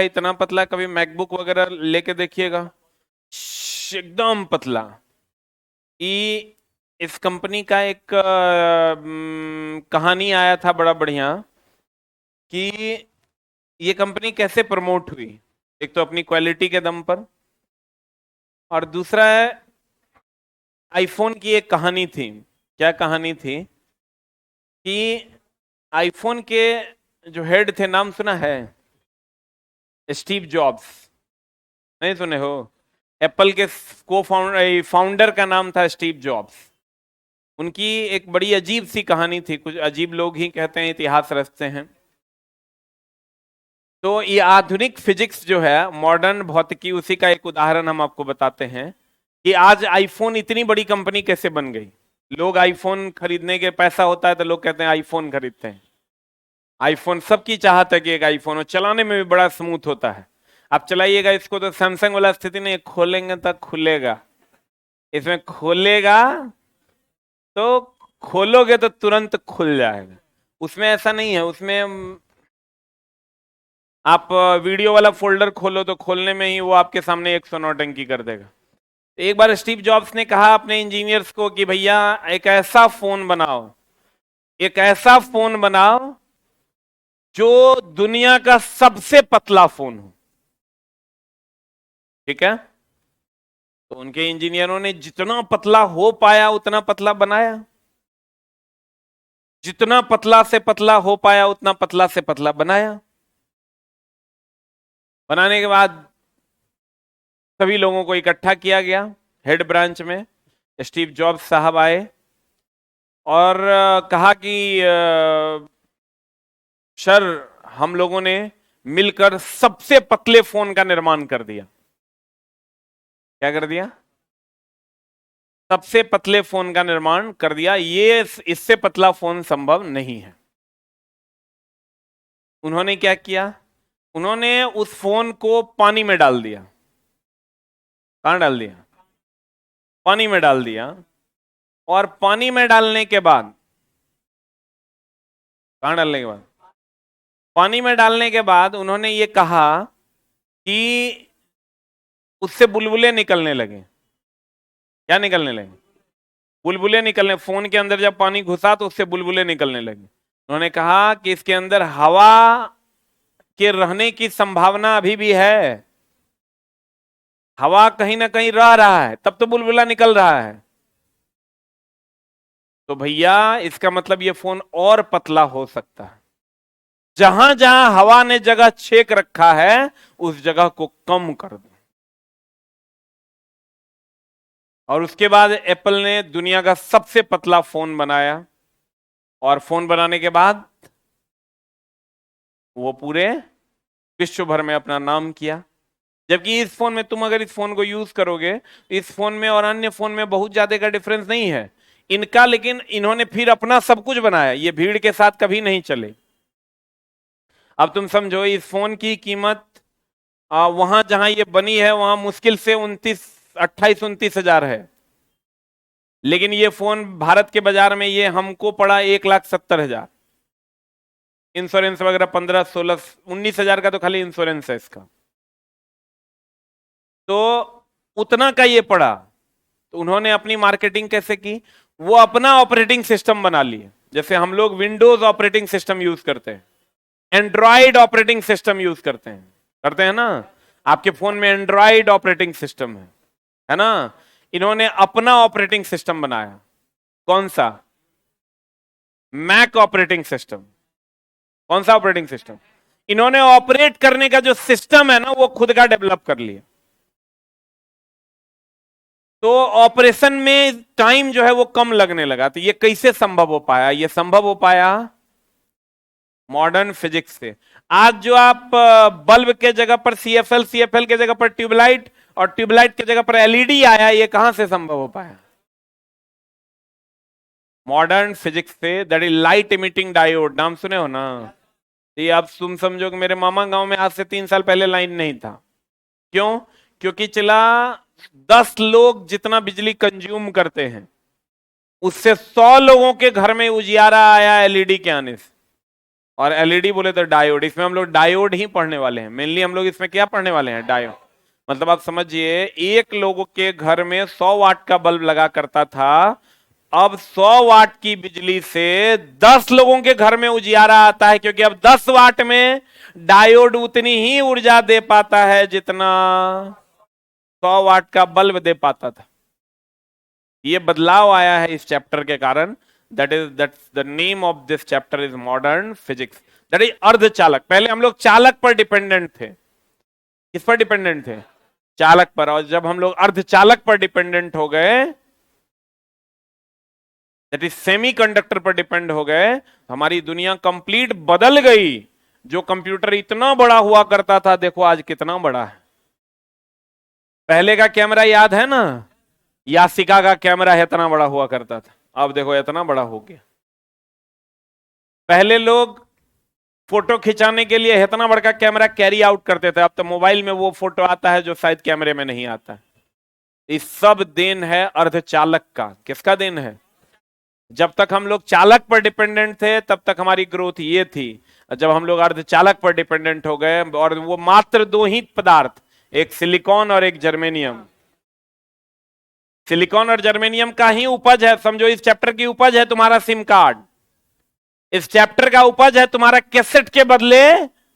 है, इतना पतला। कभी मैकबुक वगैरह लेके देखिएगा, एकदम पतला। ये इस कंपनी का एक कहानी आया था बड़ा बढ़िया कि ये कंपनी कैसे प्रमोट हुई। एक तो अपनी क्वालिटी के दम पर, और दूसरा है आईफोन की एक कहानी थी। क्या कहानी थी कि आईफोन के जो हेड थे, नाम सुना है? Steve jobs. नहीं सुने हो? एप्पल के फाउंडर का नाम था स्टीव जॉब्स। उनकी एक बड़ी अजीब सी कहानी थी। कुछ अजीब लोग ही कहते हैं, इतिहास रचते हैं। तो ये आधुनिक फिजिक्स जो है, मॉडर्न भौतिकी, उसी का एक उदाहरण हम आपको बताते हैं कि आज आईफोन इतनी बड़ी कंपनी कैसे बन गई। लोग आईफोन खरीदने के पैसा होता है तो लोग कहते हैं आईफोन खरीदते हैं। आईफोन सबकी चाहत है कि एक आईफोन हो, चलाने में भी बड़ा स्मूथ होता है। आप चलाइएगा इसको तो सैमसंग वाला स्थिति नहीं, खोलेंगे तक खुलेगा। इसमें खोलेगा तो खोलोगे तो तुरंत खुल जाएगा। उसमें ऐसा नहीं है। उसमें आप वीडियो वाला फोल्डर खोलो तो खोलने में ही वो आपके सामने 100 नौटंकी कर देगा। एक बार स्टीव जॉब्स ने कहा अपने इंजीनियर्स को कि भैया एक ऐसा फोन बनाओ, एक ऐसा फोन बनाओ जो दुनिया का सबसे पतला फोन हो। ठीक है? तो उनके इंजीनियरों ने जितना पतला हो पाया उतना पतला बनाया, जितना पतला से पतला हो पाया उतना पतला से पतला बनाया। बनाने के बाद सभी लोगों को इकट्ठा किया गया हेड ब्रांच में। स्टीव जॉब्स साहब आए और कहा कि सर, हम लोगों ने मिलकर सबसे पतले फोन का निर्माण कर दिया। क्या कर दिया? सबसे पतले फोन का निर्माण कर दिया। ये इससे पतला फोन संभव नहीं है। उन्होंने क्या किया? उन्होंने उस फोन को पानी में डाल दिया। कहां डाल दिया? पानी में डाल दिया। और पानी में डालने के बाद, कहां डालने के बाद? पानी में डालने के बाद उन्होंने ये कहा कि उससे बुलबुले निकलने लगे। क्या निकलने लगे? बुलबुले निकलने। फोन के अंदर जब पानी घुसा तो उससे बुलबुले निकलने लगे। उन्होंने कहा कि इसके अंदर हवा के रहने की संभावना अभी भी है, हवा कहीं ना कहीं रह रहा है, तब तो बुलबुला निकल रहा है। तो भैया इसका मतलब ये फोन और पतला हो सकता है। जहां जहां हवा ने जगह छेक रखा है उस जगह को कम कर दो। और उसके बाद एप्पल ने दुनिया का सबसे पतला फोन बनाया। और फोन बनाने के बाद वो पूरे विश्व भर में अपना नाम किया। जबकि इस फोन में, तुम अगर इस फोन को यूज करोगे, इस फोन में और अन्य फोन में बहुत ज्यादा का डिफरेंस नहीं है इनका। लेकिन इन्होंने फिर अपना सब कुछ बनाया, ये भीड़ के साथ कभी नहीं चले। अब तुम समझो, इस फोन की कीमत वहां जहां ये बनी है वहां मुश्किल से 28-29 हजार है। लेकिन ये फोन भारत के बाजार में ये हमको पड़ा 1,70,000। इंश्योरेंस वगैरह 15-16-19 हजार का तो खाली इंश्योरेंस है इसका। तो उतना का ये पड़ा। तो उन्होंने अपनी मार्केटिंग कैसे की? वो अपना ऑपरेटिंग सिस्टम बना लिए। जैसे हम लोग विंडोज ऑपरेटिंग सिस्टम यूज करते हैं, एंड्रॉइड ऑपरेटिंग सिस्टम यूज करते हैं ना। आपके फोन में एंड्रॉइड ऑपरेटिंग सिस्टम है ना। इन्होंने अपना ऑपरेटिंग सिस्टम बनाया। कौन सा? Mac operating system. कौन सा ऑपरेटिंग सिस्टम? इन्होंने ऑपरेट करने का जो सिस्टम है ना वो खुद का डेवलप कर लिया। तो ऑपरेशन में टाइम जो है वो कम लगने लगा। तो ये कैसे संभव हो पाया? ये संभव हो पाया मॉडर्न फिजिक्स से। आज जो आप बल्ब के जगह पर सीएफएल, सीएफएल के जगह पर ट्यूबलाइट और ट्यूबलाइट के जगह पर एलईडी आया, ये कहां से संभव हो पाया? मॉडर्न फिजिक्स से। That is light emitting diode. नाम सुने हो ना? ये आप तुम समझो कि मेरे मामा गांव में आज से 3 साल पहले लाइन नहीं था। क्यों? क्योंकि चला 10 लोग जितना बिजली कंज्यूम करते हैं उससे 100 लोगों के घर में उजियारा आया एलईडी के आने से। और एलईडी बोले तो डायोड। इसमें हम लोग डायोड ही पढ़ने वाले हैं मेनली। हम लोग इसमें क्या पढ़ने वाले हैं? डायोड। मतलब आप समझिए, एक लोगों के घर में 100 वाट का बल्ब लगा करता था, अब 100 वाट की बिजली से 10 लोगों के घर में उजियारा आता है, क्योंकि अब 10 वाट में डायोड उतनी ही ऊर्जा दे पाता है जितना 100 वाट का बल्ब दे पाता था। ये बदलाव आया है इस चैप्टर के कारण। That's the name of this chapter is modern physics, that is अर्धचालक। पहले हम लोग चालक पर डिपेंडेंट थे। किस पर डिपेंडेंट थे? चालक पर। और जब हम लोग अर्धचालक पर डिपेंडेंट हो गए, दैट इज सेमीकंडक्टर पर डिपेंड हो गए, हमारी दुनिया कंप्लीट बदल गई। जो कंप्यूटर इतना बड़ा हुआ करता था, देखो आज कितना बड़ा है। पहले का कैमरा याद है ना? यासिका का कैमरा इतना बड़ा हुआ करता था, अब देखो इतना बड़ा हो गया। पहले लोग फोटो खिंचाने के लिए इतना बड़ा कैमरा कैरी आउट करते थे, अब तो मोबाइल में वो फोटो आता है जो शायद कैमरे में नहीं आता। इस सब देन है अर्धचालक का। किसका देन है? जब तक हम लोग चालक पर डिपेंडेंट थे तब तक हमारी ग्रोथ ये थी। जब हम लोग अर्धचालक पर डिपेंडेंट हो गए, और वो मात्र दो ही पदार्थ, एक सिलिकॉन और एक जर्मेनियम। सिलिकॉन और जर्मेनियम का ही उपज है, समझो इस चैप्टर की उपज है तुम्हारा सिम कार्ड। इस चैप्टर का उपज है तुम्हारा कैसेट के बदले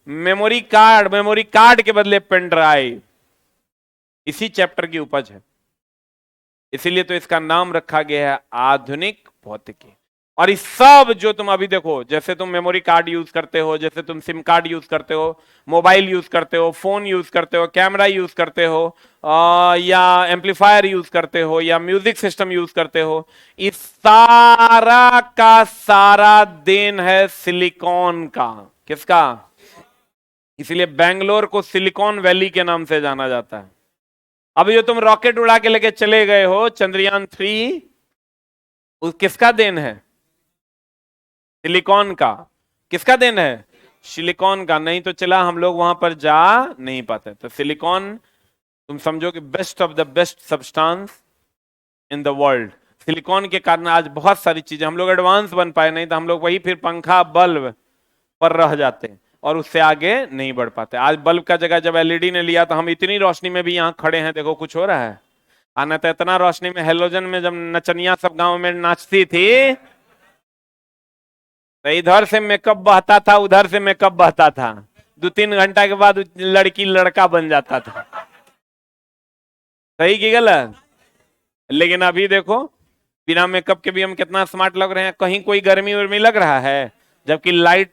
मेमोरी कार्ड, मेमोरी कार्ड के बदले पेन ड्राइव। इसी चैप्टर की उपज है, इसीलिए तो इसका नाम रखा गया है आधुनिक भौतिकी। और इस सब जो तुम अभी देखो, जैसे तुम मेमोरी कार्ड यूज करते हो, जैसे तुम सिम कार्ड यूज करते हो, मोबाइल यूज करते हो, फोन यूज करते हो, कैमरा यूज करते हो, या एम्पलीफायर यूज करते हो, या म्यूजिक सिस्टम यूज करते हो, इस सारा का सारा देन है सिलिकॉन का। किसका? इसलिए बेंगलोर को सिलिकॉन वैली के नाम से जाना जाता है। अभी जो तुम रॉकेट उड़ा के लेके चले गए हो चंद्रयान 3, उस किसका देन है? सिलिकॉन का। किसका देन है? सिलिकॉन का। नहीं तो चला हम लोग वहां पर जा नहीं पाते। तो सिलिकॉन तुम समझो कि best of the best substance in the world. Silicon के कारण आज बहुत सारी चीजें हम लोग एडवांस बन पाए, नहीं तो हम लोग वही फिर पंखा बल्ब पर रह जाते हैं और उससे आगे नहीं बढ़ पाते। आज बल्ब का जगह जब एलईडी ने लिया तो हम इतनी रोशनी में भी यहाँ खड़े हैं, देखो कुछ हो रहा है। आना तो इतना रोशनी में, हेलोजन में जब नचनिया सब गांव में नाचती थी तो इधर से मेकअप बहता था, उधर से मेकअप बहता था, 2-3 घंटा के बाद लड़की लड़का बन जाता था। सही की गलत? लेकिन अभी देखो बिना मेकअप के भी हम कितना स्मार्ट लग रहे हैं। कहीं कोई गर्मी वर्मी लग रहा है, जबकि लाइट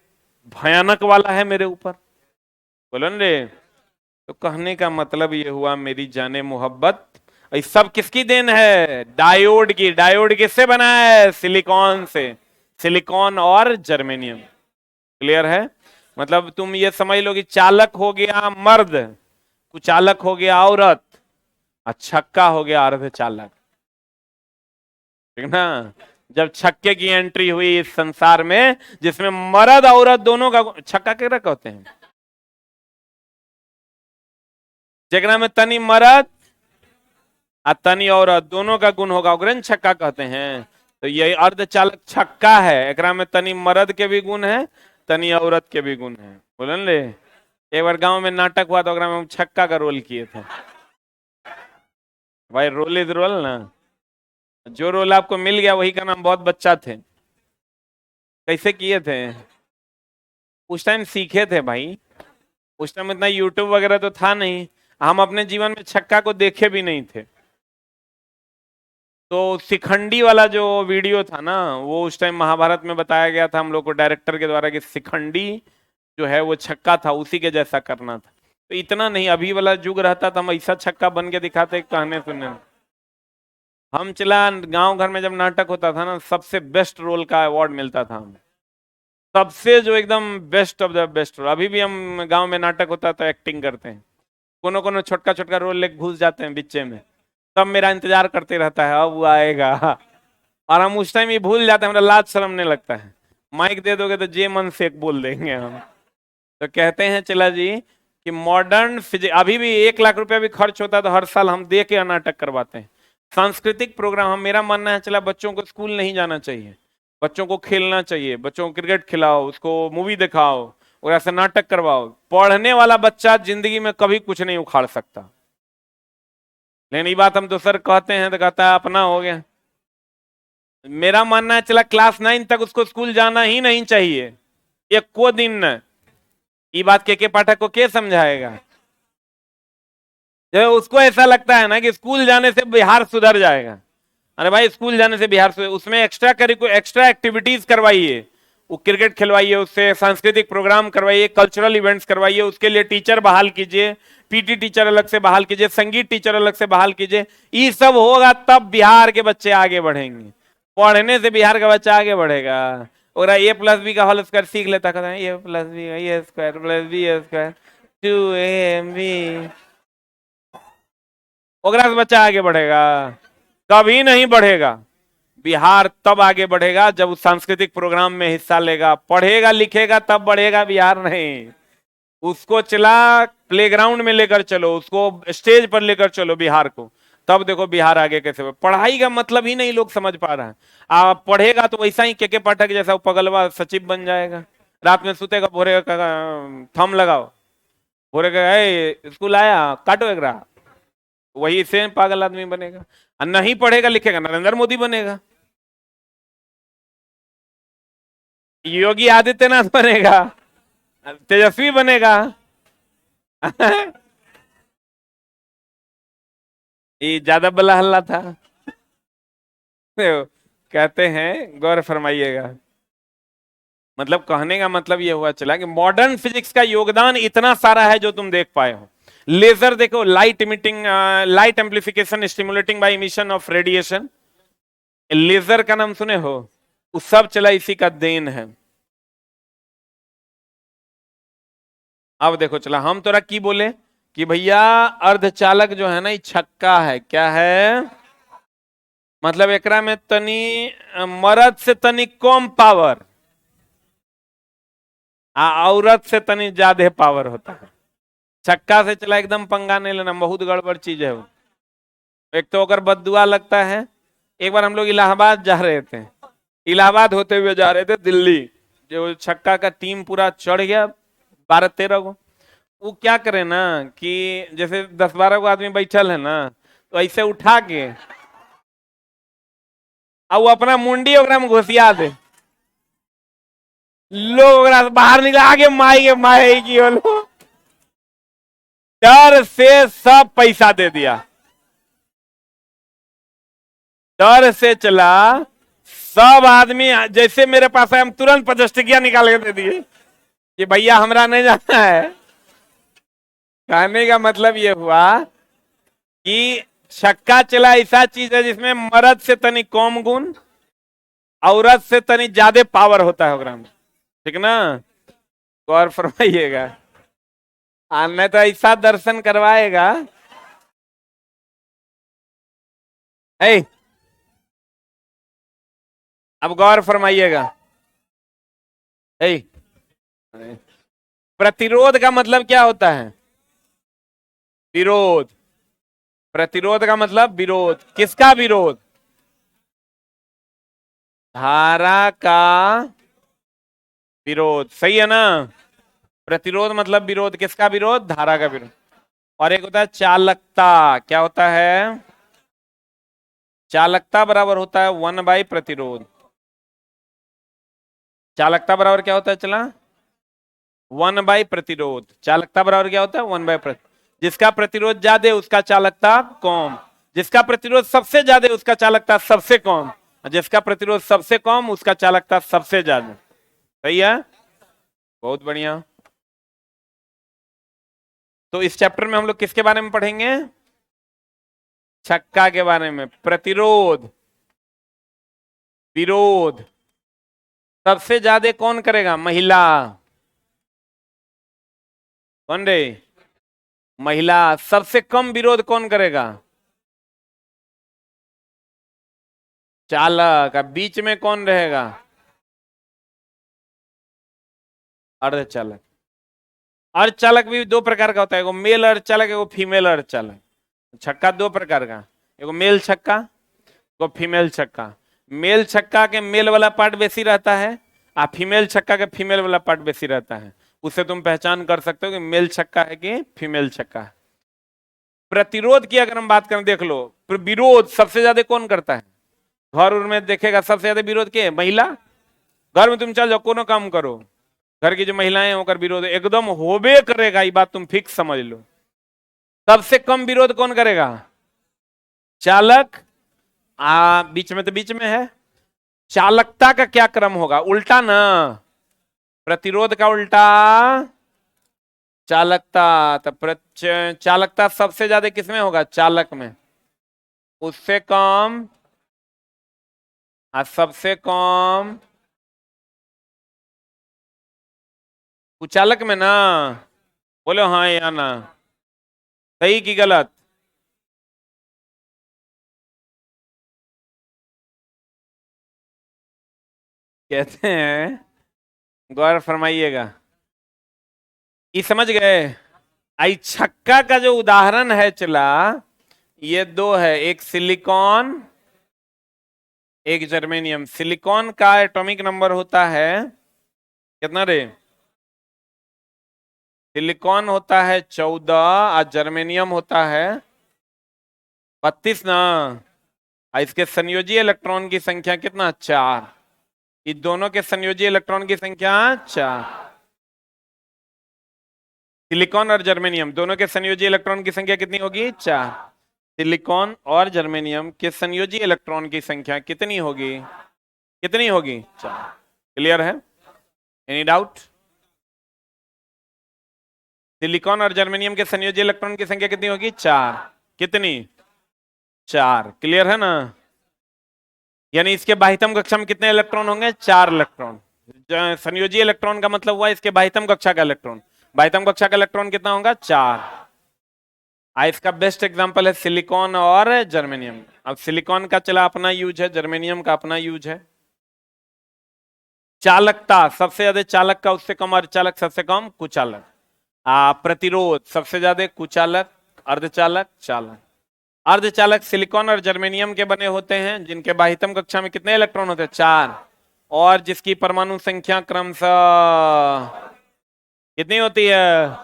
भयानक वाला है मेरे ऊपर। बोलो न रे। तो कहने का मतलब ये हुआ मेरी जाने मोहब्बत, ये सब किसकी देन है? डायोड की। डायोड किससे बना है? सिलिकॉन से। सिलिकॉन और जर्मेनियम। क्लियर है? मतलब तुम ये समझ लो कि चालक हो गया मर्द, कुचालक हो गया औरत, और छक्का हो गया अर्धचालक। ठीक ना? जब छक्के की एंट्री हुई इस संसार में, जिसमें मर्द औरत दोनों का, छक्का क्या कहते हैं? जगना में तनी मर्द और तनी औरत दोनों का गुण होगा, उग्रन छक्का कहते हैं। तो ये अर्धचालक छक्का है, एकरा में तनी मर्द के भी गुण है, तनी औरत के भी गुण है। बोलन ले। एक बार गांव में नाटक हुआ तो में हम छक्का का रोल किए थे। भाई रोल इज रोल ना, जो रोल आपको मिल गया वही का नाम बहुत बच्चा थे। कैसे किए थे? उस टाइम सीखे थे भाई, उस टाइम इतना यूट्यूब वगैरह तो था नहीं, हम अपने जीवन में छक्का को देखे भी नहीं थे। तो शिखंडी वाला जो वीडियो था ना, वो उस टाइम महाभारत में बताया गया था हम लोग को डायरेक्टर के द्वारा कि शिखंडी जो है वो छक्का था, उसी के जैसा करना था। तो इतना नहीं, अभी वाला युग रहता तो हम ऐसा छक्का बन के दिखाते कहने सुनने। हम चला गांव घर में जब नाटक होता था ना, सबसे बेस्ट रोल का अवार्ड मिलता था हमें, सबसे जो एकदम best of the best role. अभी भी हम गांव में नाटक होता तो एक्टिंग करते हैं, कोनो कोनो छोटका छोटका रोल लेके घुस जाते हैं बीचे में, तब मेरा इंतजार करते रहता है अब वो आएगा। और हम उस टाइम ये भूल जाते हैं, हमारा लाज शर्मने लगता है। माइक दे दोगे तो जे मन से बोल देंगे हम। तो कहते हैं चला जी कि मॉडर्न फिजिक्स, अभी भी 1 लाख रुपया भी खर्च होता है तो हर साल हम दे के नाटक करवाते हैं। सांस्कृतिक प्रोग्राम, हम, मेरा मानना है चला बच्चों को स्कूल नहीं जाना चाहिए, बच्चों को खेलना चाहिए, बच्चों को क्रिकेट खिलाओ, उसको मूवी दिखाओ और ऐसे नाटक करवाओ। पढ़ने वाला बच्चा जिंदगी में कभी कुछ नहीं उखाड़ सकता। लेकिन ये बात हम तो सर कहते हैं तो कहता है अपना हो गया। मेरा मानना है चला क्लास 9 तक उसको स्कूल जाना ही नहीं चाहिए, एक को दिन न। ये बात के पाठक को के समझाएगा? जब उसको ऐसा लगता है ना कि स्कूल जाने से बिहार सुधर जाएगा, अरे भाई स्कूल जाने से बिहार सुधर, उसमें एक्स्ट्रा एक्टिविटीज करवाइए, वो क्रिकेट खिलवाइए, उससे सांस्कृतिक प्रोग्राम करवाइए, कल्चरल इवेंट्स करवाइए, उसके लिए टीचर बहाल कीजिए, पीटी टीचर अलग से बहाल कीजिए, संगीत टीचर अलग से बहाल कीजिए। ये सब होगा तब बिहार के बच्चे आगे बढ़ेंगे। पढ़ने से बिहार का बच्चा आगे बढ़ेगा। और ए प्लस बी का होल स्क्वायर सीख लेता, कहता है A plus B A square plus B square 2ab, ओकरा से बच्चा आगे बढ़ेगा? कभी नहीं बढ़ेगा। बिहार तब आगे बढ़ेगा जब उस सांस्कृतिक प्रोग्राम में हिस्सा लेगा, पढ़ेगा लिखेगा, तब बढ़ेगा बिहार नहीं। उसको चला प्लेग्राउंड में लेकर चलो, उसको स्टेज पर लेकर चलो बिहार को, तब देखो बिहार आगे कैसे बढ़े। पढ़ाई का मतलब ही नहीं लोग समझ पा रहे हैं। आप पढ़ेगा तो वैसा ही के पाठक जैसा पगलवा सचिव बन जाएगा, रात में सुतेगा, भोरे का थम लगाओ, भोरे का स्कूल आया काटो एक रहा, वही से पागल आदमी बनेगा। और नहीं पढ़ेगा लिखेगा नरेंद्र मोदी बनेगा, योगी आदित्यनाथ बनेगा, तेजस्वी बनेगा। ये ज्यादा बला हल्ला था। तो कहते हैं गौर फरमाइएगा, मतलब कहने का मतलब ये हुआ चला कि मॉडर्न फिजिक्स का योगदान इतना सारा है जो तुम देख पाए हो। लेजर देखो, light emitting, light amplification stimulating by emission of radiation, laser का नाम सुने हो? वो सब चला इसी का देन है। अब देखो चला हम तोरा की बोले कि भैया अर्धचालक जो है ना ये छक्का है, क्या है? मतलब एकरा में तनी मर्द से तनी कम पावर, औरत से तनी ज्यादा पावर होता है। छक्का से चला एकदम पंगा नहीं लेना, बहुत गड़बड़ चीज है वो। एक तो अगर बददुआ लगता है। एक बार हम लोग इलाहाबाद जा रहे थे, इलाहाबाद होते हुए जा रहे थे दिल्ली, जो छक्का का टीम पूरा चढ़ गया 12-13 को। वो क्या करे ना कि जैसे 10-12 को आदमी बैठल है ना, तो ऐसे उठा के अब वो अपना मुंडी ओकरा में घुसिया दे, लोग ओकरा से बाहर निकला, आगे माई की बोलो, डर से सब पैसा दे दिया, डर से चला। सब आदमी जैसे मेरे पास है, हम तुरंत 50 निकाल के दे दिए कि भैया हमरा नहीं जाना है। कहने का मतलब ये हुआ कि छक्का चला ऐसा चीज है जिसमें मर्द से तनी कम गुण, औरत से तनी ज्यादा पावर होता है ओकरा में, ठीक ना? गौर फरमाइएगा, आने तो ऐसा दर्शन करवाएगा। है अब गौर फरमाइएगा, है प्रतिरोध का मतलब क्या होता है? विरोध। प्रतिरोध का मतलब विरोध, किसका विरोध? धारा का विरोध, सही है ना? प्रतिरोध मतलब विरोध, किसका विरोध? धारा का विरोध। और एक होता है चालकता, क्या होता है? चालकता बराबर होता है 1 प्रतिरोध। चालकता बराबर क्या होता है चला? 1 प्रतिरोध। चालकता बराबर क्या होता है? 1 जिसका प्रतिरोध ज्यादा उसका चालकता कम, जिसका प्रतिरोध सबसे ज्यादा उसका चालकता सबसे कम, जिसका प्रतिरोध सबसे कम उसका चालकता सबसे ज्यादा। सही है, बहुत बढ़िया। तो इस चैप्टर में हम लोग किसके बारे में पढ़ेंगे? छक्का के बारे में। प्रतिरोध, विरोध सबसे ज्यादा कौन करेगा? महिला। कौन रे? महिला। सबसे कम विरोध कौन करेगा? चालक। बीच में कौन रहेगा? अर्धचालक। अर्धचालक भी 2 प्रकार का होता है, एगो मेल अर्धचालक, एगो फीमेल अर्धचालक। छक्का 2 प्रकार का, एगो मेल छक्का, एगो फीमेल छक्का। मेल छक्का के मेल वाला पार्ट बेसी रहता है और फीमेल छक्का के फीमेल वाला पार्ट बेसी रहता है। उससे तुम पहचान कर सकते हो कि मेल छक्का है कि फीमेल छक्का है। प्रतिरोध की अगर हम बात करें, देख लो, विरोध सबसे ज्यादा कौन करता है? घर में देखेगा सबसे ज्यादा विरोध के महिला। घर में तुम चल जाओ, कोनो काम करो, घर की जो महिलाएं होकर विरोध एकदम होबे करेगा, ये बात तुम फिक्स समझ लो। सबसे कम विरोध कौन करेगा? चालक। बीच में तो बीच में है। चालकता का क्या क्रम होगा? उल्टा ना, प्रतिरोध का उल्टा चालकता। तो चालकता सबसे ज्यादा किसमें होगा? चालक में। उससे कम सबसे कम कुचालक में ना। बोलो हाँ या ना, सही की गलत? कहते हैं, गौर फरमाइएगा, ये समझ गए? आई छक्का का जो उदाहरण है चला, ये दो है, एक सिलिकॉन एक जर्मेनियम। सिलिकॉन का एटॉमिक नंबर होता है कितना रे? सिलिकॉन होता है 14 और जर्मेनियम होता है 32 ना। इसके संयोजी इलेक्ट्रॉन की संख्या कितना? 4। इस दोनों के संयोजी इलेक्ट्रॉन की संख्या 4। सिलिकॉन और जर्मेनियम दोनों के संयोजी इलेक्ट्रॉन की संख्या कितनी होगी? 4। सिलिकॉन और जर्मेनियम के संयोजी इलेक्ट्रॉन की संख्या कितनी होगी? कितनी होगी? 4। क्लियर है? Any doubt? सिलिकॉन और जर्मेनियम के संयोजी इलेक्ट्रॉन की संख्या कितनी होगी? 4। कितनी? 4। क्लियर है ना? यानी इसके बाह्यतम कक्षा में कितने इलेक्ट्रॉन होंगे? 4 इलेक्ट्रॉन। संयोजी इलेक्ट्रॉन का मतलब हुआ इसके बाह्यतम कक्षा का इलेक्ट्रॉन। बाह्यतम कक्षा का इलेक्ट्रॉन कितना होगा? 4। इसका बेस्ट एग्जांपल है सिलिकॉन और जर्मेनियम। अब सिलिकॉन का चला अपना यूज है, जर्मेनियम का अपना यूज है। चालकता सबसे ज्यादा चालक का, उससे कम अर्धचालक, सबसे कम कुचालक। प्रतिरोध सबसे ज्यादा कुचालक, अर्धचालक, चालक। अर्धचालक सिलिकॉन और जर्मेनियम के बने होते हैं, जिनके बाह्यतम कक्षा में कितने इलेक्ट्रॉन होते हैं? 4। और जिसकी परमाणु संख्या क्रमशः कितनी होती है?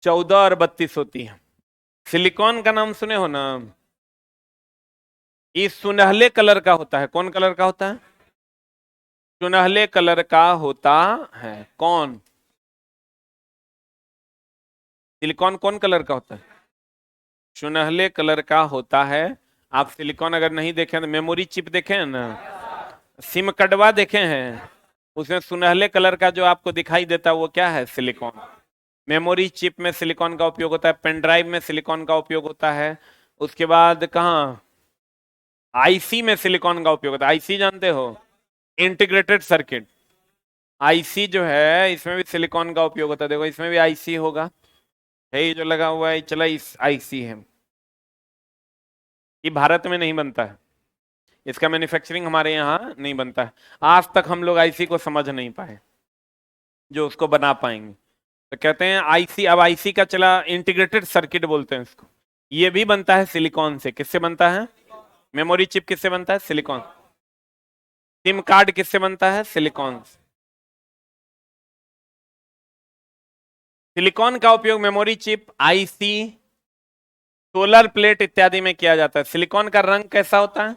14 और 32 होती है। सिलिकॉन का नाम सुने हो ना? ये सुनहले कलर का होता है। कौन कलर का होता है? सुनहले कलर का होता है। कौन? सिलिकॉन कौन कलर का होता है? सुनहले कलर का होता है। आप सिलिकॉन अगर नहीं देखें तो मेमोरी चिप देखे हैं ना, सिम कड़वा देखे हैं, उसमें सुनहले कलर का जो आपको दिखाई देता है वो क्या है? सिलिकॉन। मेमोरी चिप में सिलिकॉन का उपयोग होता है, पेन ड्राइव में सिलिकॉन का उपयोग होता है। उसके बाद कहाँ? आईसी में सिलिकॉन का उपयोग होता है। आईसी जानते हो? Integrated circuit. आईसी जो है इसमें भी सिलिकॉन का उपयोग होता है। देखो इसमें भी आईसी होगा, है ये जो लगा हुआ है, चला इस आईसी है। ये भारत में नहीं बनता है, इसका मैन्युफैक्चरिंग हमारे यहाँ नहीं बनता है। आज तक हम लोग आईसी को समझ नहीं पाए जो उसको बना पाएंगे। तो कहते हैं आईसी, अब आईसी का चला इंटीग्रेटेड सर्किट बोलते हैं इसको। ये भी बनता है सिलिकॉन से। किससे बनता है? मेमोरी चिप किससे बनता है? सिलिकॉन। सिम कार्ड किससे बनता है? सिलिकॉन। सिलिकॉन का उपयोग memory chip, IC, solar plate इत्यादि में किया जाता है। सिलिकॉन का रंग कैसा होता है?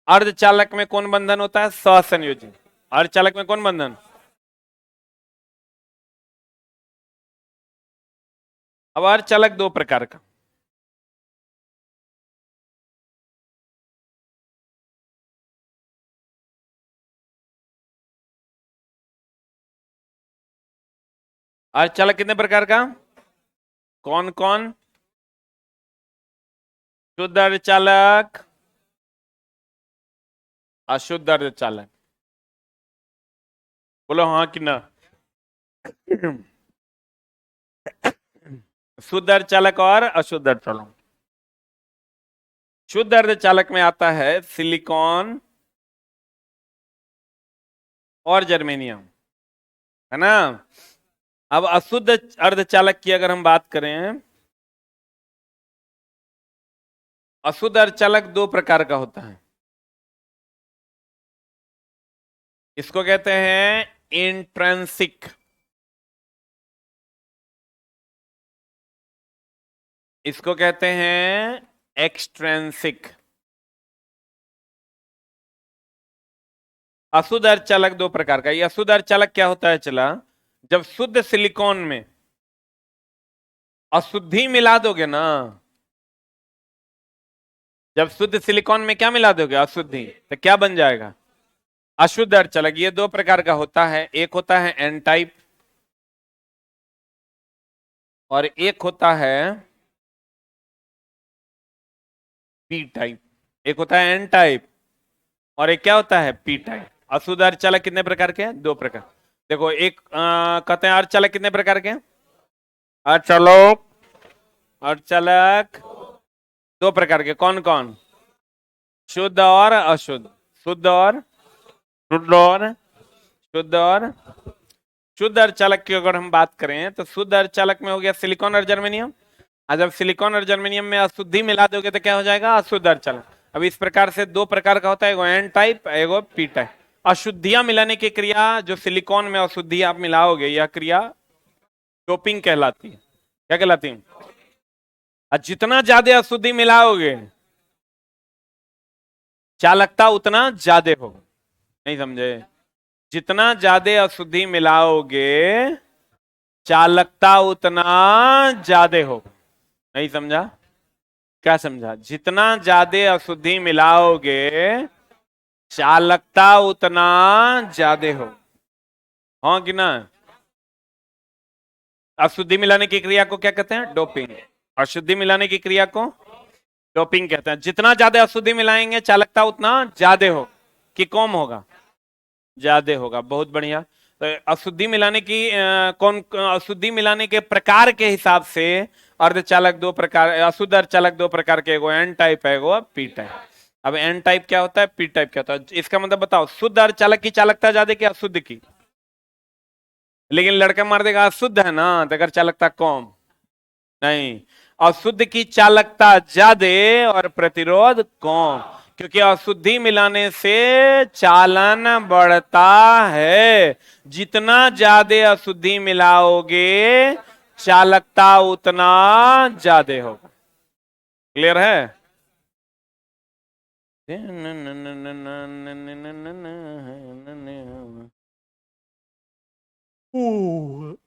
अर्धचालक में कौन बंधन होता है? सहसंयोजी। अर्धचालक में कौन बंधन? अब अर्धचालक दो प्रकार का। अर्धचालक कितने प्रकार का? कौन कौन? शुद्ध अर्धचालक, अशुद्ध अर्धचालक। बोलो हाँ कि ना? शुद्ध अर्धचालक और अशुद्ध अर्धचालक। शुद्ध अर्धचालक में आता है सिलिकॉन और जर्मेनियम, है ना? अब अशुद्ध अर्धचालक की अगर हम बात करें, अशुद्ध अर्धचालक दो प्रकार का होता है। इसको कहते हैं इंट्रिंसिक, इसको कहते हैं एक्सट्रिंसिक। अशुद्ध अर्धचालक दो प्रकार का। ये अशुद्ध अर्धचालक क्या होता है चला, जब शुद्ध सिलिकॉन में अशुद्धि मिला दोगे ना, जब शुद्ध सिलिकॉन में क्या मिला दोगे, अशुद्धि, तो क्या बन जाएगा, अशुद्ध अर्धचालक। ये दो प्रकार का होता है, एक होता है एन टाइप और एक होता है पी टाइप। एक होता है एन टाइप और एक क्या होता है, पी टाइप। अशुद्ध अर्धचालक कितने प्रकार के हैं, दो प्रकार। देखो एक कहते हैं अर्धचालक कितने प्रकार के हैं, अर्धचालक, अर्धचालक दो प्रकार के, कौन कौन, शुद्ध और अशुद्ध, शुद्ध और शुद्ध और शुद्ध और शुद्ध अर्धचालक की अगर हम बात करें तो शुद्ध अर्धचालक में हो गया सिलिकॉन और जर्मेनियम। और जब सिलिकॉन और जर्मेनियम में अशुद्धि मिला दोगे तो क्या हो जाएगा, अशुद्ध अर्धचालक। अब इस प्रकार से दो प्रकार का होता है, एगो एन टाइप, एगो पी टाइप। अशुद्धियां मिलाने की क्रिया, जो सिलिकॉन में अशुद्धि आप मिलाओगे, यह क्रिया डोपिंग कहलाती है। क्या कहलाती है, और जितना ज्यादा अशुद्धि मिलाओगे चालकता उतना ज्यादा होगा। नहीं समझे, जितना ज्यादा अशुद्धि मिलाओगे चालकता उतना ज्यादा होगा। नहीं समझा, क्या समझा, जितना ज्यादा अशुद्धि मिलाओगे चालकता उतना ज्यादा हो, हाँ कि ना। अशुद्धि मिलाने की क्रिया को क्या कहते हैं, डोपिंग। अशुद्धि मिलाने की क्रिया को डोपिंग कहते हैं। जितना ज्यादा अशुद्धि मिलाएंगे चालकता उतना ज्यादा हो कि कम होगा, ज्यादा होगा। बहुत बढ़िया। तो अशुद्धि मिलाने की कौन अशुद्धि मिलाने के प्रकार के हिसाब से अर्धचालक दो प्रकार, अशुद्ध अर्धचालक दो प्रकार के, एगो एन टाइप है, एगो पी टाइप। अब एन टाइप क्या होता है, पी टाइप क्या होता है, इसका मतलब बताओ, शुद्ध अर्धचालक की चालकता ज्यादा कि अशुद्ध की। लेकिन लड़का मार देगा अशुद्ध है ना, तो अगर चालकता कम, नहीं, अशुद्ध की चालकता ज्यादा और प्रतिरोध कम, क्योंकि अशुद्धि मिलाने से चालन बढ़ता है। जितना ज्यादा अशुद्धि मिलाओगे चालकता उतना ज्यादा होगा। क्लियर है,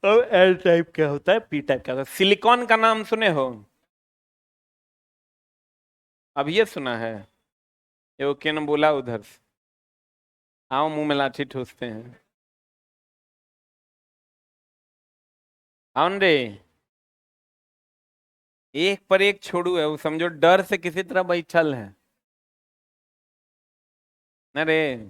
अब एल टाइप क्या होता है, पी टाइप क्या होता है। सिलिकॉन का नाम सुने हो, अब ये सुना है, ये केन बोला उधर से, आओ मुंह में लाठी ठूसते हैं, आउन रे, एक पर एक छोड़ू है वो, समझो डर से किसी तरह बैठल है न रे।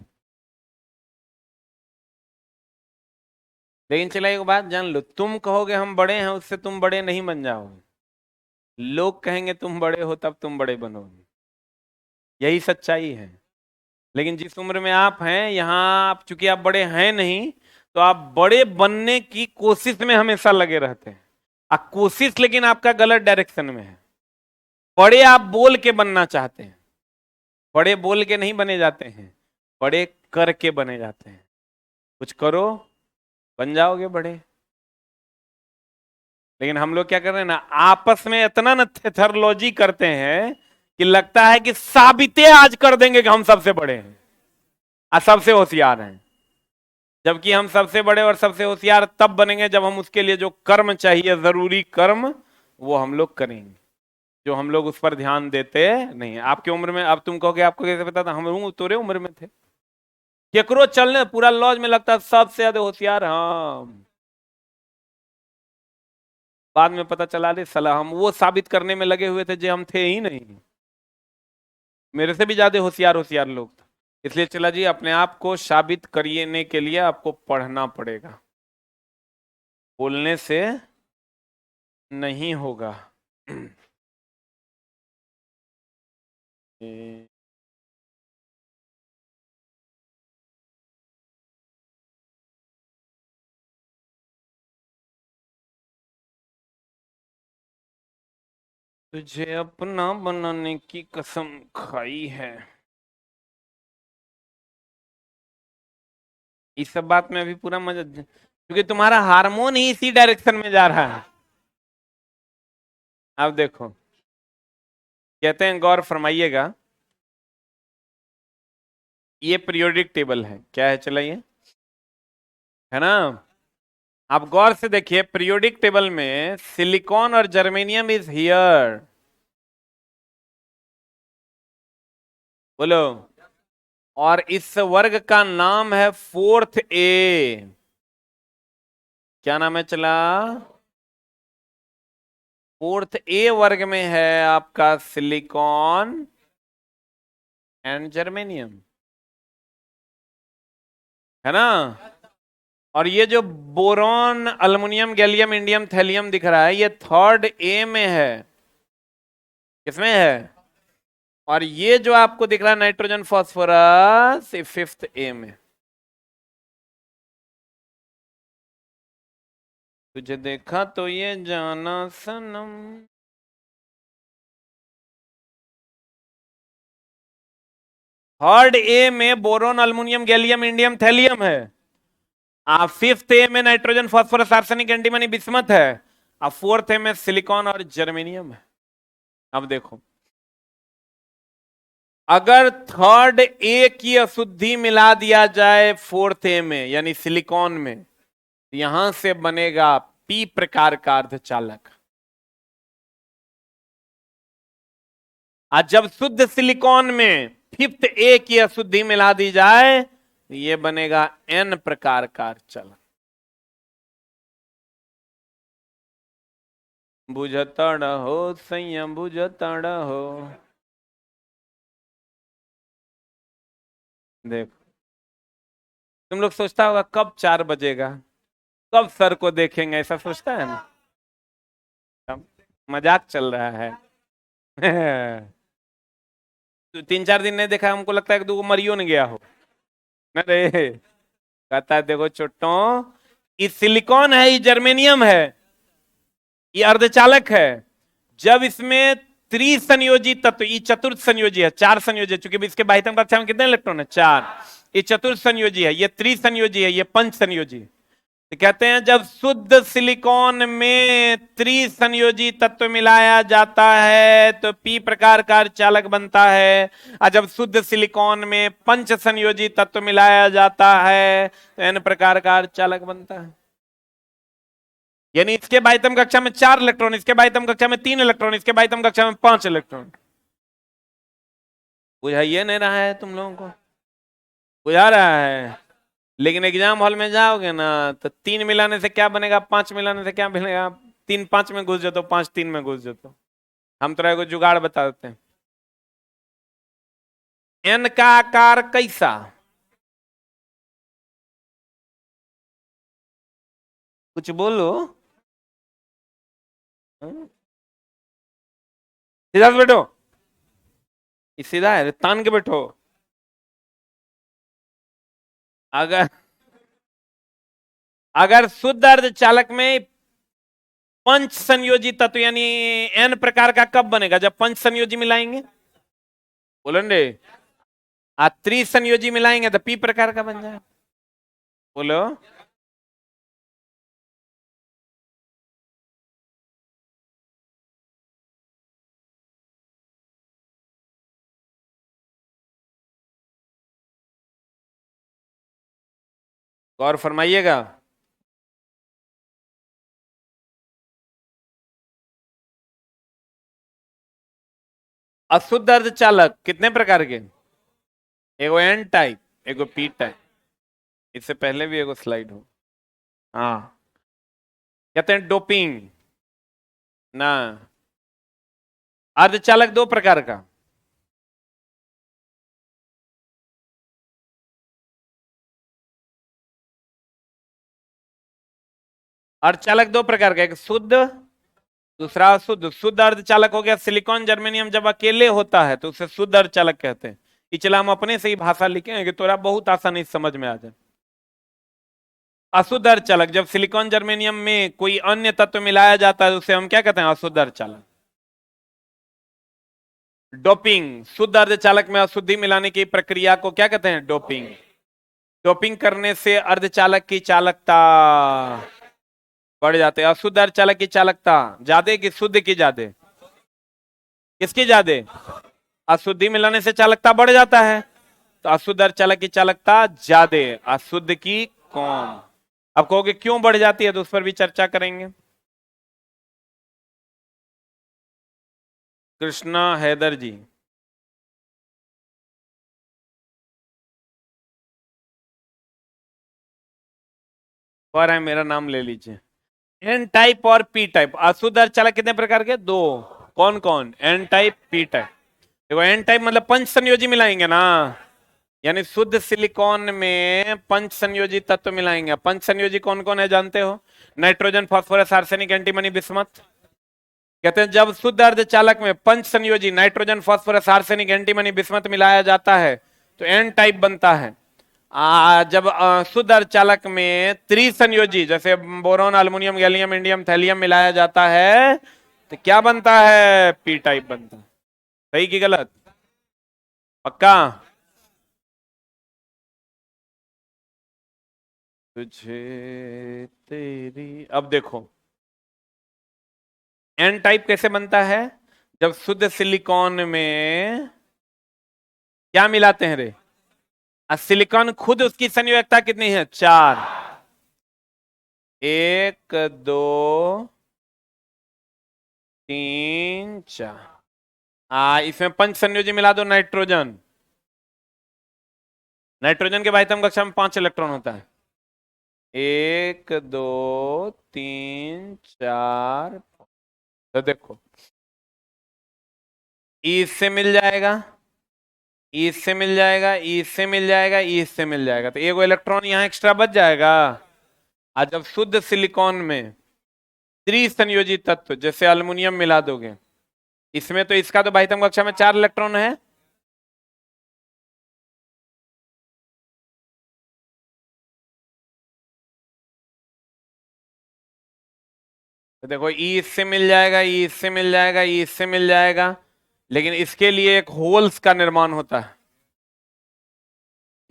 लेकिन चला एक बात जान लो, तुम कहोगे हम बड़े हैं, उससे तुम बड़े नहीं बन जाओगे। लोग कहेंगे तुम बड़े हो तब तुम बड़े बनोगे, यही सच्चाई है। लेकिन जिस उम्र में आप हैं यहाँ, आप चूंकि आप बड़े हैं नहीं, तो आप बड़े बनने की कोशिश में हमेशा लगे रहते हैं। कोशिश लेकिन आपका गलत डायरेक्शन में है। बड़े आप बोल के बनना चाहते हैं, बड़े बोल के नहीं बने जाते हैं, बड़े करके बने जाते हैं। कुछ करो, बन जाओगे बड़े। लेकिन हम लोग क्या कर रहे हैं ना, आपस में इतना न थेथरोलॉजी करते हैं कि लगता है कि साबितें आज कर देंगे कि हम सबसे बड़े हैं और सबसे होशियार हैं। जबकि हम सबसे बड़े और सबसे होशियार तब बनेंगे जब हम उसके लिए जो कर्म चाहिए, जरूरी कर्म, वो हम लोग करेंगे, जो हम लोग उस पर ध्यान देते नहीं। आपकी उम्र में, अब तुम कहोगे आपको कैसे पता था, हम तोरे उम्र में थे। केकरो चलने पूरा लॉज में लगता है सबसे ज्यादा होशियार हम, बाद में पता चला दे सला हम वो साबित करने में लगे हुए थे जो हम थे ही नहीं। मेरे से भी ज्यादा होशियार होशियार लोग थे। इसलिए चला जी, अपने आप को साबित करने के लिए आपको पढ़ना पड़ेगा, बोलने से नहीं होगा। तुझे अपना बनाने की कसम खाई है। इस सब बात में अभी पूरा मजा, क्योंकि तुम्हारा हार्मोन ही इसी डायरेक्शन में जा रहा है। अब देखो, कहते हैं, गौर फरमाइएगा, ये पीरियोडिक टेबल है, क्या है, चलाइए, है ना। आप गौर से देखिए, पीरियोडिक टेबल में सिलिकॉन और जर्मेनियम इज हियर, बोलो। और इस वर्ग का नाम है फोर्थ ए। क्या नाम है, चला, फोर्थ ए वर्ग में है आपका सिलिकॉन एंड जर्मेनियम, है ना। और ये जो boron, aluminium, gallium, indium, thallium दिख रहा है, ये थर्ड ए में है। किसमें है? और ये जो आपको दिख रहा है नाइट्रोजन, फास्फोरस, ये फिफ्थ ए में। तुझे देखा तो ये जाना सनम। थर्ड ए में boron, aluminium, gallium, indium, thallium है। आप फिफ्थ ए में nitrogen, phosphorus, arsenic, antimony, bismuth है। अब फोर्थ ए में सिलिकॉन और जर्मेनियम है। अब देखो, अगर थर्ड ए की अशुद्धि मिला दिया जाए फोर्थ ए में यानी सिलिकॉन में, यहां से बनेगा पी प्रकार का अर्धचालक। आज जब शुद्ध सिलिकॉन में फिफ्थ ए की अशुद्धि मिला दी जाए, ये बनेगा एन प्रकार का अर्धचालक। बुझता रहो संयम, बुझता रहो। देखो, तुम लोग सोचता होगा कब 4 बजेगा, कब सर को देखेंगे, ऐसा सोचता है ना। मजाक चल रहा है। तो 3-4 दिन नहीं देखा, हमको लगता है कि दो मरियो ने गया हो। अरे, कहता है देखो चुट्टों, ये सिलिकॉन है, ये जर्मेनियम है, ये अर्धचालक है। जब इसमें त्रिसंयोजी तत्व, ये चतुर्थ संयोजी है, 4 संयोजी है, चूंकि इसके बाह्यतम कक्षा में कितने इलेक्ट्रॉन है, 4। ये चतुर्थ संयोजी है, ये त्रिसंयोजी है, ये पंच संयोजी। तो कहते हैं जब शुद्ध सिलिकॉन में त्रिसंयोजी तत्व मिलाया जाता है तो पी प्रकार का चालक बनता है, और जब शुद्ध सिलिकॉन में पंच संयोजी तत्व मिलाया जाता है तो एन प्रकार का चालक बनता है। यानी इसके बाह्यतम कक्षा में 4 इलेक्ट्रॉन, इसके बाह्यतम कक्षा में 3 इलेक्ट्रॉन, इसके बाह्यतम कक्षा में 5 इलेक्ट्रॉन। बुझाइए नहीं रहा है तुम लोगों को? बुझा रहा है। लेकिन एग्जाम हॉल में जाओगे ना, तो 3 मिलाने से क्या बनेगा, 5 मिलाने से क्या बनेगा, 3 5 में घुस जाते हो, 5 3 में घुस जाते हो। हम तो को जुगाड़ बता देते हैं। एन का आकार कैसा, कुछ बोलो। हाँ? सीधा से बैठो, ये सीधा है, तान के बैठो। अगर अगर शुद्ध अर्धचालक में पंच संयोजी तत्व यानी एन प्रकार का कब बनेगा, जब पंच संयोजी मिलाएंगे, बोलेंगे। त्रिसंयोजी मिलाएंगे तो पी प्रकार का बन जाए, बोलो। गौर फरमाइएगा। अशुद्ध अर्धचालक कितने प्रकार के, एगो एन टाइप, एगो पी टाइप। इससे पहले भी एगो स्लाइड हो। हाँ, कहते हैं डोपिंग ना। अर्धचालक 2 प्रकार का, अर्धचालक 2 प्रकार का, एक शुद्ध, दूसरा अशुद्ध। शुद्ध अर्धचालक हो गया सिलिकॉन, जर्मेनियम जब अकेले होता है तो उसे शुद्ध अर्धचालक कहते हैं। कि चला हम अपने से ही भाषा लिखेंगे कि तोरा बहुत आसानी से समझ में आ जाए। अशुद्ध अर्धचालक, जब सिलिकॉन जर्मेनियम में कोई अन्य तत्व मिलाया जाता है उसे हम क्या कहते हैं, अशुद्ध अर्धचालक। डोपिंग, शुद्ध अर्धचालक में अशुद्धि मिलाने की प्रक्रिया को क्या कहते हैं? डोपिंग। डोपिंग करने से अर्धचालक की चालकता बढ़ जाती है। अशुद्ध अर्धचालक की चालकता ज्यादा की शुद्ध की ज्यादा? किसकी ज्यादा? अशुद्धि मिलाने से चालकता बढ़ जाता है, तो अशुद्ध अर्धचालक की चालकता ज्यादा, अशुद्ध की कम। अब कहोगे क्यों बढ़ जाती है, तो उस पर भी चर्चा करेंगे। कृष्णा हैदर जी। और है, मेरा नाम ले लीजिए। एन टाइप और पी टाइप अशुद्ध अर्धचालक कितने प्रकार के? दो। कौन कौन? N type, P type. देखो एन टाइप मतलब पंच संयोजी मिलाएंगे ना, यानी शुद्ध सिलिकॉन में पंच संयोजी तत्व मिलाएंगे। पंच संयोजी कौन कौन है जानते हो? Nitrogen, phosphorus, arsenic, antimony, bismuth. कहते हैं जब शुद्ध अर्धचालक में पंच संयोजी nitrogen, phosphorus, arsenic, antimony, bismuth मिलाया जाता है तो एन टाइप बनता है। जब शुद्ध अर्धचालक में त्रिसंयोजी जैसे boron, aluminium, gallium, indium, thallium मिलाया जाता है तो क्या बनता है? पी टाइप बनता है। सही की गलत? पक्का? तुझे तेरी, अब देखो एन टाइप कैसे बनता है? जब शुद्ध सिलिकॉन में क्या मिलाते हैं रे? सिलिकॉन खुद, उसकी संयोजकता कितनी है? 4। 1 2 3 4। इसमें पंच संयोजी मिला दो नाइट्रोजन। नाइट्रोजन के भाई कक्षा में 5 इलेक्ट्रॉन होता है। 1 2 3 4। तो देखो ई इससे मिल जाएगा, ई इससे मिल जाएगा, ई इससे मिल जाएगा, ई इससे मिल जाएगा, तो एक इलेक्ट्रॉन यहां एक्स्ट्रा बच जाएगा। आज जब शुद्ध सिलिकॉन में त्रिसंयोजी तत्व जैसे अल्युमिनियम मिला दोगे इसमें, तो इसका तो भाई कक्षा में 4 इलेक्ट्रॉन है। तो देखो ई इससे मिल जाएगा, ई इससे मिल जाएगा, ई इससे मिल जाएगा, लेकिन इसके लिए एक होल्स का निर्माण होता है।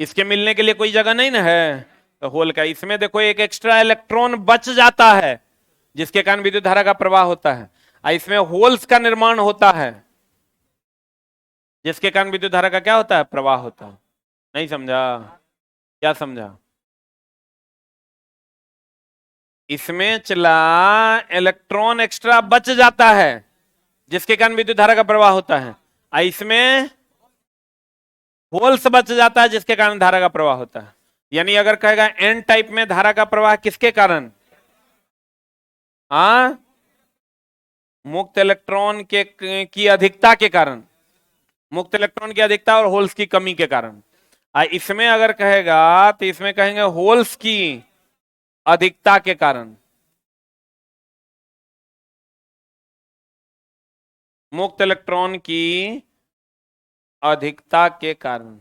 इसके मिलने के लिए कोई जगह नहीं ना है, तो होल का। इसमें देखो एक एक्स्ट्रा इलेक्ट्रॉन बच जाता है जिसके कारण विद्युत धारा का प्रवाह होता है, और इसमें होल्स का निर्माण होता है जिसके कारण विद्युत धारा का क्या होता है? प्रवाह होता है। नहीं समझा? क्या समझा? इसमें चला इलेक्ट्रॉन एक्स्ट्रा बच जाता है जिसके कारण विद्युत धारा का प्रवाह होता है, और इसमें होल्स बच जाता है जिसके कारण धारा का प्रवाह होता है। यानी अगर कहेगा एन टाइप में धारा का प्रवाह किसके कारण? हाँ, मुक्त इलेक्ट्रॉन के की अधिकता के कारण, मुक्त इलेक्ट्रॉन की अधिकता और होल्स की कमी के कारण। इसमें अगर कहेगा तो इसमें कहेंगे होल्स की अधिकता के कारण, मुक्त इलेक्ट्रॉन की अधिकता के कारण।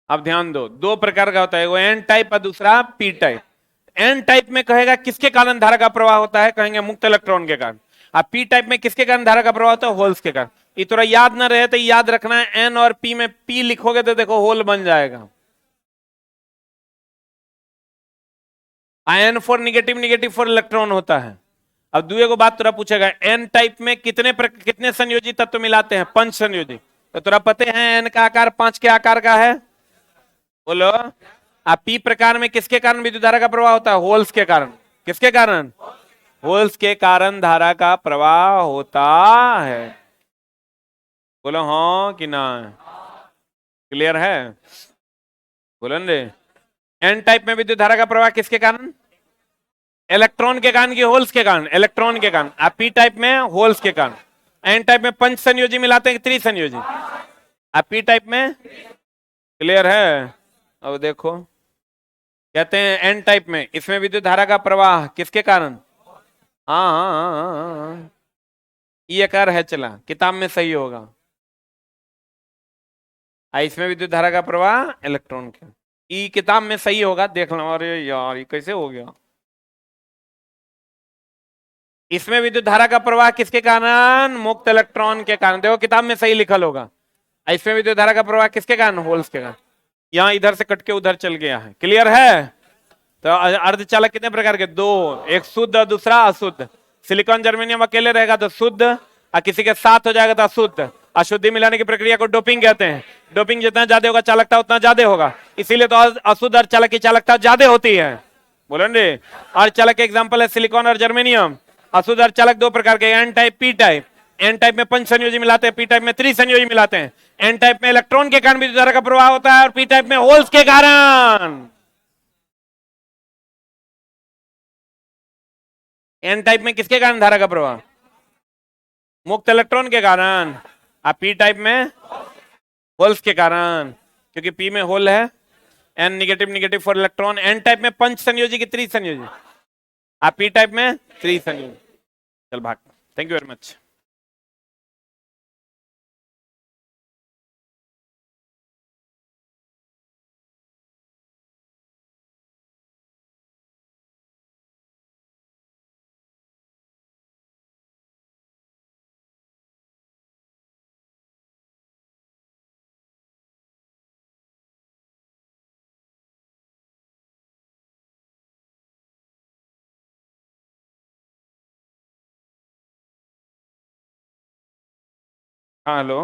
अब ध्यान दो, दो प्रकार का होता है, वो एन टाइप और दूसरा पी टाइप। एन टाइप में कहेगा किसके कारण धारा का प्रवाह होता है? कहेंगे मुक्त इलेक्ट्रॉन के कारण। अब पी टाइप में किसके कारण धारा का प्रवाह होता है? होल्स के कारण। ये थोड़ा याद ना रहे तो याद रखना है, एन और पी में पी लिखोगे तो देखो होल बन जाएगा। Ion for negative, negative for electron होता है। अब दूसरे को बात थोड़ा पूछेगा, एन टाइप में कितने संयोजी तत्व मिलाते हैं? 5 संयोजी। तो थोड़ा पते हैं एन का आकार 5 के आकार का है? बोलो। अब पी प्रकार में किसके कारण विद्युत धारा का प्रवाह होता है? होल्स के कारण। किसके कारण? होल्स के कारण धारा का प्रवाह होता है। बोलो हाँ कि ना? क्लियर है? बोलो रे। एन टाइप में विद्युत धारा का प्रवाह किसके कारण? इलेक्ट्रॉन के कारण की होल्स के कारण? इलेक्ट्रॉन के कारण। आप पी टाइप में होल्स के कारण। एन टाइप में पंच संयोजी मिलाते हैं कि त्रिसंयोजी? आप पी टाइप में। क्लियर है? अब देखो कहते हैं एन टाइप में इसमें विद्युत धारा का प्रवाह किसके कारण? हाँ हाँ हाँ हाँ हाँ, हाँ। ये कर है, चला किताब में सही होगा। इसमें विद्युत धारा का प्रवाह इलेक्ट्रॉन के, ई किताब में सही होगा, देख लो। अरे यार ये कैसे हो गया? इसमें विद्युत धारा का प्रवाह किसके कारण? मुक्त इलेक्ट्रॉन के कारण। देखो किताब में सही लिखल होगा। इसमें विद्युत धारा का प्रवाह किसके कारण? होल्स के कारण। यहां इधर से कट के उधर चल गया है। क्लियर है? तो अर्धचालक कितने प्रकार के? दो, एक शुद्ध और दूसरा अशुद्ध। सिलिकॉन जर्मेनियम अकेले रहेगा तो शुद्ध, और किसी के साथ हो जाएगा तो अशुद्ध। अशुद्धि मिलाने की प्रक्रिया को डोपिंग कहते हैं। डोपिंग जितना ज्यादा होगा चालकता उतना ज्यादा होगा, इसीलिए तो अशुद्ध अर्धचालक की चालकता ज्यादा होती है। बोलो रे। अर्धचालक के एग्जांपल है सिलिकॉन और जर्मेनियम। अशुद्ध अर्धचालक दो प्रकार के, N type, P type. N type में पंच संयोजी मिलाते हैं, पी टाइप में त्रिसंयोजी मिलाते हैं। एन टाइप में इलेक्ट्रॉन के कारण विद्युत धारा का प्रवाह होता है और पी टाइप में होल्स के कारण। एन टाइप में किसके कारण धारा का प्रवाह? मुक्त इलेक्ट्रॉन के कारण। और पी टाइप में होल्स के कारण, क्योंकि पी में होल है। N negative negative for electron. N type में पंच संयोजी की त्रिसंयोजी, और पी टाइप में त्रिसंयोजी। चल भाग। Thank you very much. हाँ हेलो।